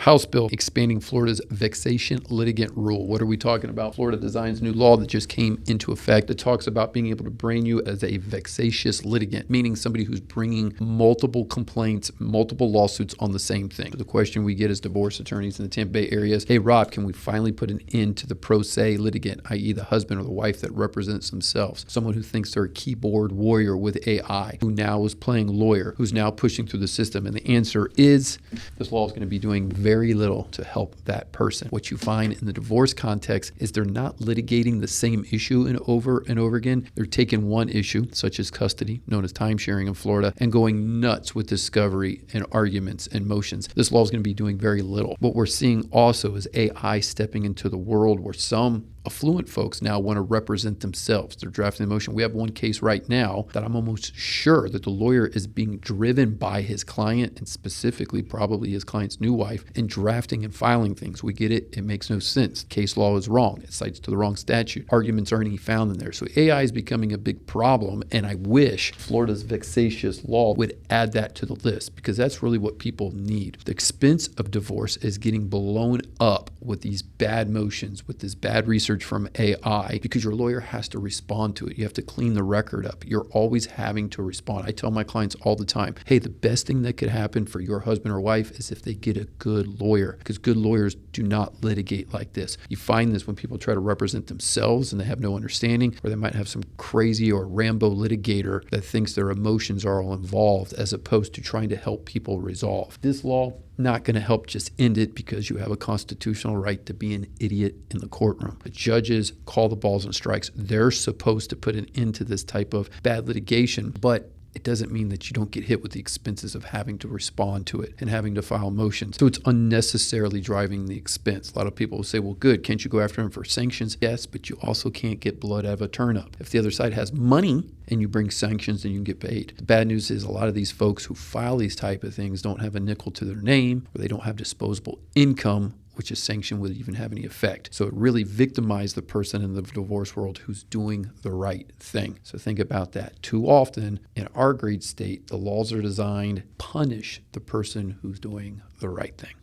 House bill expanding Florida's vexatious litigant rule. What are we talking about? Florida designs new law that just came into effect that talks about being able to bring you as a vexatious litigant, meaning somebody who's bringing multiple complaints, multiple lawsuits on the same thing. So the question we get as divorce attorneys in the Tampa Bay area is, hey, Rob, can we finally put an end to the pro se litigant, i.e. the husband or the wife that represents themselves, someone who thinks they're a keyboard warrior with AI, who now is playing lawyer, who's now pushing through the system? And the answer is this law is going to be doing very little to help that person. What you find in the divorce context is they're not litigating the same issue over and over again. They're taking one issue, such as custody, known as timesharing in Florida, and going nuts with discovery and arguments and motions. This law is going to be doing very little. What we're seeing also is AI stepping into the world where some affluent folks now want to represent themselves. They're drafting the motion. We have one case right now that I'm almost sure that the lawyer is being driven by his client, and specifically probably his client's new wife, in drafting and filing things. We get it. It makes no sense. Case law is wrong. It cites to the wrong statute. Arguments aren't even found in there. So AI is becoming a big problem, and I wish Florida's vexatious law would add that to the list, because that's really what people need. The expense of divorce is getting blown up with these bad motions, with this bad research from AI, because your lawyer has to respond to it. You have to clean the record up. You're always having to respond. I tell my clients all the time, hey, the best thing that could happen for your husband or wife is if they get a good lawyer, because good lawyers do not litigate like this. You find this when people try to represent themselves and they have no understanding, or they might have some crazy or Rambo litigator that thinks their emotions are all involved, as opposed to trying to help people resolve. This law not going to help just end it, because you have a constitutional right to be an idiot in the courtroom. The judges call the balls and strikes. They're supposed to put an end to this type of bad litigation, but it doesn't mean that you don't get hit with the expenses of having to respond to it and having to file motions. So it's unnecessarily driving the expense. A lot of people will say, well, good, can't you go after him for sanctions? Yes, but you also can't get blood out of a turnip. If the other side has money and you bring sanctions, then you can get paid. The bad news is a lot of these folks who file these type of things don't have a nickel to their name, or they don't have disposable income, which a sanction would even have any effect. So it really victimized the person in the divorce world who's doing the right thing. So think about that. Too often in our great state, the laws are designed to punish the person who's doing the right thing.